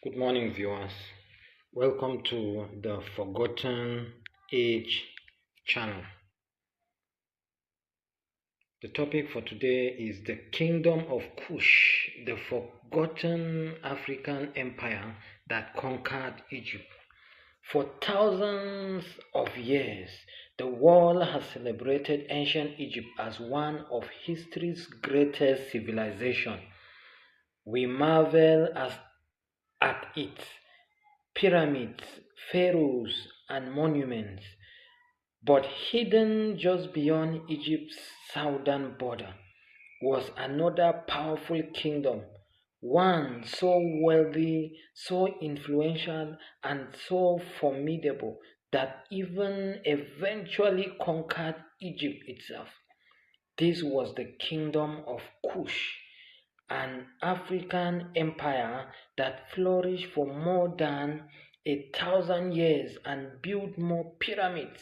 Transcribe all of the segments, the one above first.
Good morning, viewers. Welcome to the Forgotten Age channel. The topic for today is the Kingdom of Kush, the forgotten African empire that conquered Egypt. For thousands of years, the world has celebrated ancient Egypt as one of history's greatest civilizations. We marvel at its pyramids, pharaohs, and monuments, but hidden just beyond Egypt's southern border was another powerful kingdom, one so wealthy, so influential, and so formidable that even eventually conquered Egypt itself. This was the Kingdom of Kush, an African empire that flourished for more than 1,000 years and built more pyramids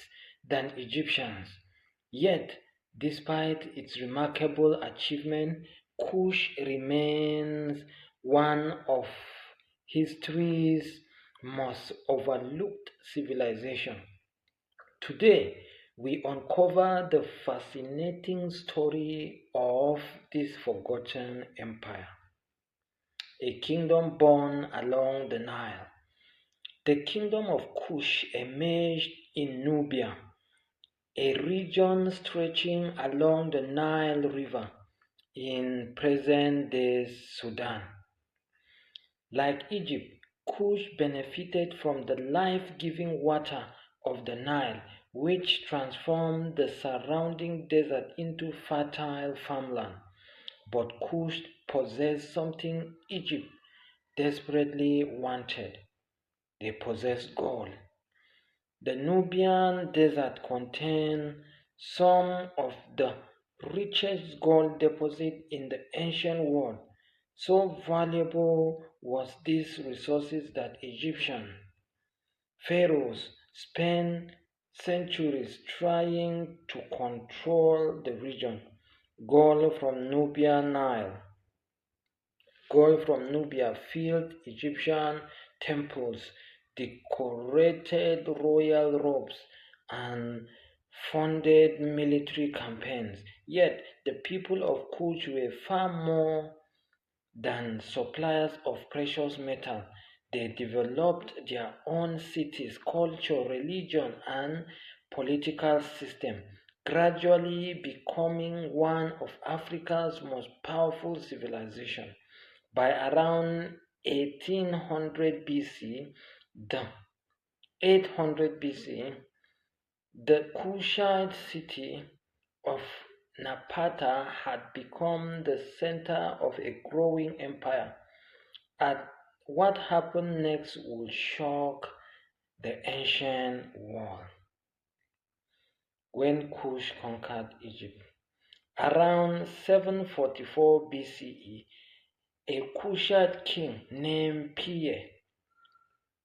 than Egyptians. Yet, despite its remarkable achievement, Kush remains one of history's most overlooked civilizations. Today, we uncover the fascinating story of this forgotten empire, a kingdom born along the Nile. The kingdom of Kush emerged in Nubia, a region stretching along the Nile River in present-day Sudan. Like Egypt, Kush benefited from the life-giving water of the Nile, which transformed the surrounding desert into fertile farmland. But Kush possessed something Egypt desperately wanted. They possessed gold. The Nubian desert contained some of the richest gold deposits in the ancient world. So valuable was these resources that Egyptian pharaohs spent centuries trying to control the region. Gold from Nubia filled Egyptian temples, decorated royal robes, and funded military campaigns. Yet the people of Kush were far more than suppliers of precious metal. They developed their own cities, culture, religion, and political system, gradually becoming one of Africa's most powerful civilizations. By around 1800 BC, the 800 BC, the Kushite city of Napata had become the center of a growing empire. And what happened next will shock the ancient world. When Kush conquered Egypt, around 744 BCE, a Kushite king named Pie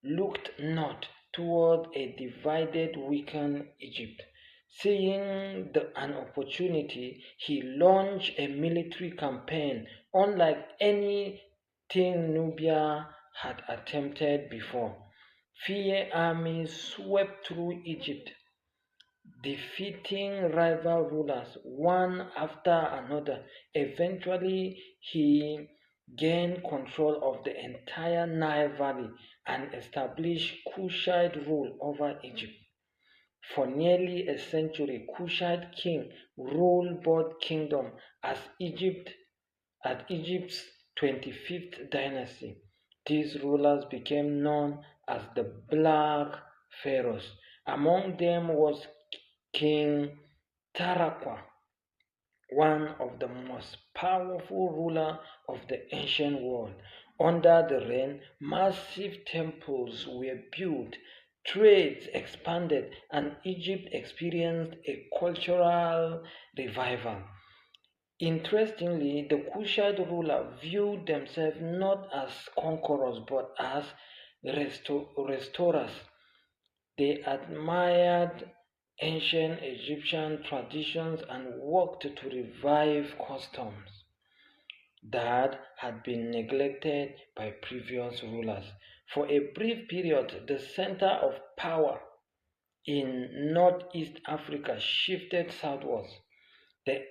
looked north toward a divided, weakened Egypt. Seeing an opportunity, he launched a military campaign unlike anything Nubia had attempted before. Pie's army swept through Egypt, defeating rival rulers one after another. Eventually, he gained control of the entire Nile Valley and established Kushite rule over Egypt. For nearly a century, Kushite king ruled both kingdoms at Egypt's 25th dynasty. These rulers became known as the Black Pharaohs. Among them was King Tarakwa, one of the most powerful rulers of the ancient world. Under the reign, massive temples were built, trades expanded, and Egypt experienced a cultural revival. Interestingly, the Kushite ruler viewed themselves not as conquerors but as restorers. They admired ancient Egyptian traditions and worked to revive customs. that had been neglected by previous rulers. For a brief period, the center of power in northeast Africa shifted southwards. The,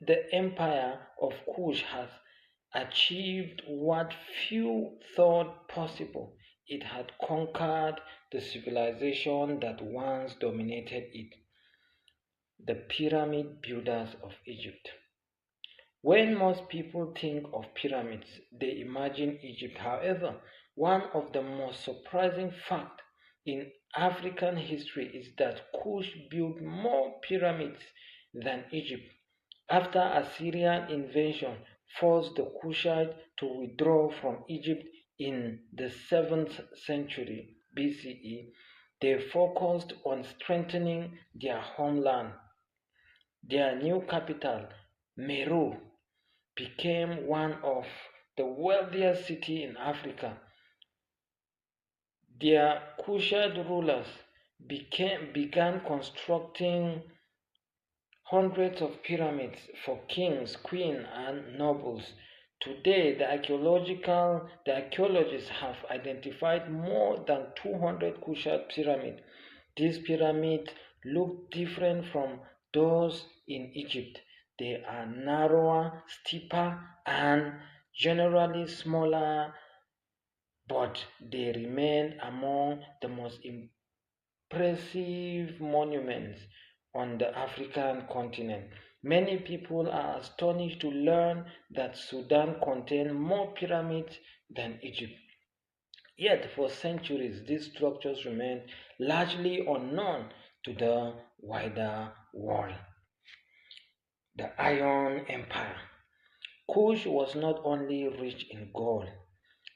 the empire of Kush has achieved what few thought possible. It had conquered the civilization that once dominated it, the pyramid builders of Egypt. When most people think of pyramids, they imagine Egypt. However, one of the most surprising facts in African history is that Kush built more pyramids than Egypt. After Assyrian invasion forced the Kushites to withdraw from Egypt in the 7th century BCE, they focused on strengthening their homeland. Their new capital, Meroë, became one of the wealthiest cities in Africa. Their Kushite rulers began constructing hundreds of pyramids for kings, queens, and nobles. Today, the archaeologists have identified more than 200 Kushite pyramids. These pyramids look different from those in Egypt. They are narrower, steeper, and generally smaller, but they remain among the most impressive monuments on the African continent. Many people are astonished to learn that Sudan contains more pyramids than Egypt. Yet, for centuries, these structures remained largely unknown to the wider world. The Iron Empire. Kush was not only rich in gold,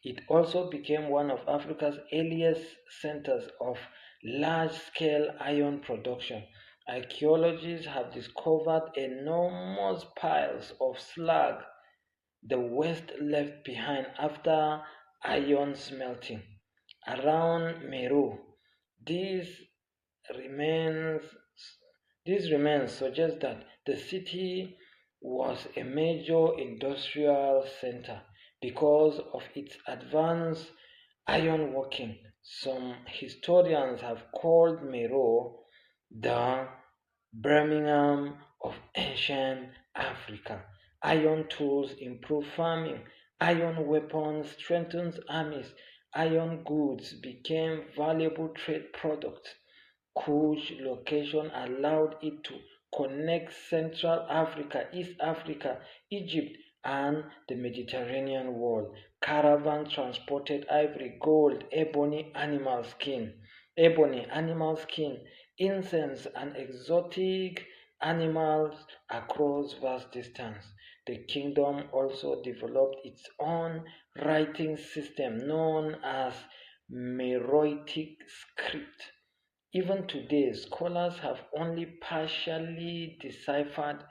it also became one of Africa's earliest centers of large-scale iron production. Archaeologists have discovered enormous piles of slag the West left behind after iron smelting. Around Meroë, these remains, these remains suggest that the city was a major industrial center because of its advanced ironworking. Some historians have called Meroë the Birmingham of ancient Africa. Iron tools improve farming, iron weapons strengthened armies, iron goods became valuable trade products. Kush location allowed it to connect Central Africa, East Africa, Egypt, and the Mediterranean world. Caravans transported ivory, gold, animal skin, incense, and exotic animals across vast distance. The kingdom also developed its own writing system known as Meroitic script. Even today, scholars have only partially deciphered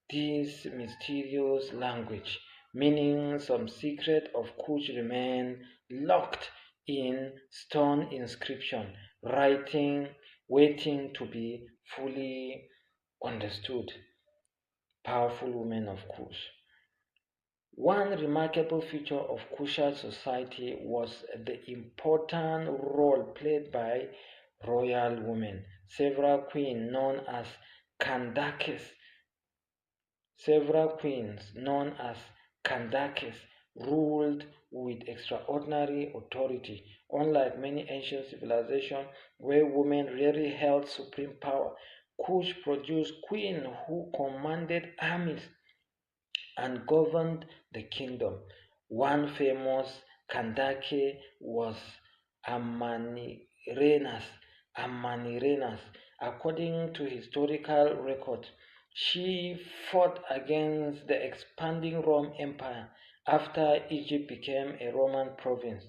this mysterious language, meaning some secret of Kush remain locked in stone inscription, writing, waiting to be fully understood. Powerful women of Kush. One remarkable feature of Kushite society was the important role played by royal women. Candaces Several queens, known as Candaces, ruled with extraordinary authority. Unlike many ancient civilizations where women rarely held supreme power, Kush produced queens who commanded armies and governed the kingdom. One famous Kandake was Amanirenas. Amanirenas. According to historical records, she fought against the expanding Rome Empire after Egypt became a Roman province.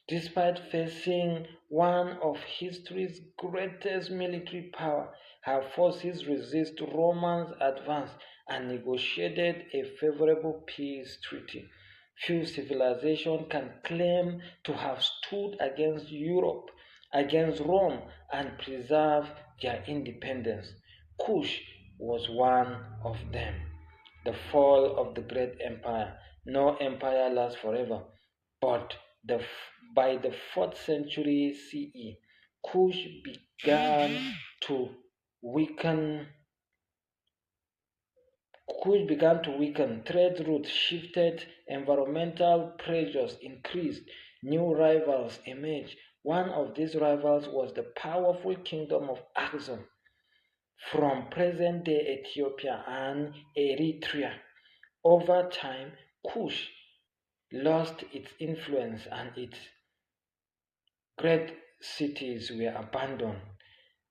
Despite facing one of history's greatest military power, her forces resisted Romans' advance and negotiated a favorable peace treaty. Few civilizations can claim to have stood against Europe, against Rome, and preserve their independence. Kush was one of them. the fall of the great empire. No empire lasts forever, but by the 4th century CE, Kush began to weaken. Trade routes shifted, environmental pressures increased, new rivals emerged. One of these rivals was the powerful kingdom of Axum from present-day Ethiopia and Eritrea. Over time, Kush lost its influence and its great cities were abandoned.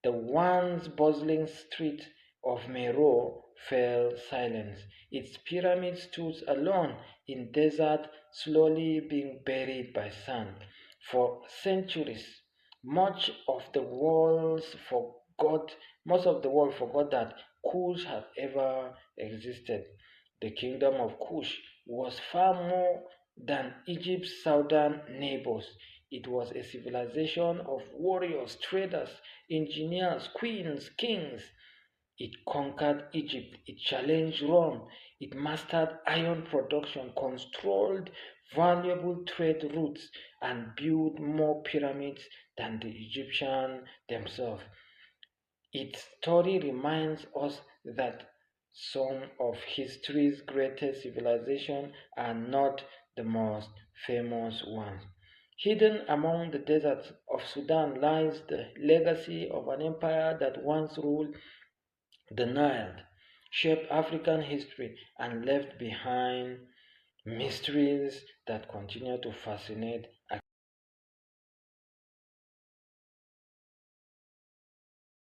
The once bustling streets of Meroë fell silent. Its pyramids stood alone in desert, slowly being buried by sand. For centuries, much of the world forgot that Kush had ever existed. The kingdom of Kush was far more than Egypt's southern neighbors. It was a civilization of warriors, traders, engineers, queens, kings. It conquered Egypt, it challenged Rome, it mastered iron production, controlled valuable trade routes, and built more pyramids than the Egyptians themselves. Its story reminds us that some of history's greatest civilizations are not the most famous ones. Hidden among the deserts of Sudan lies the legacy of an empire that once ruled the Nile, shaped African history, and left behind mysteries that continue to fascinate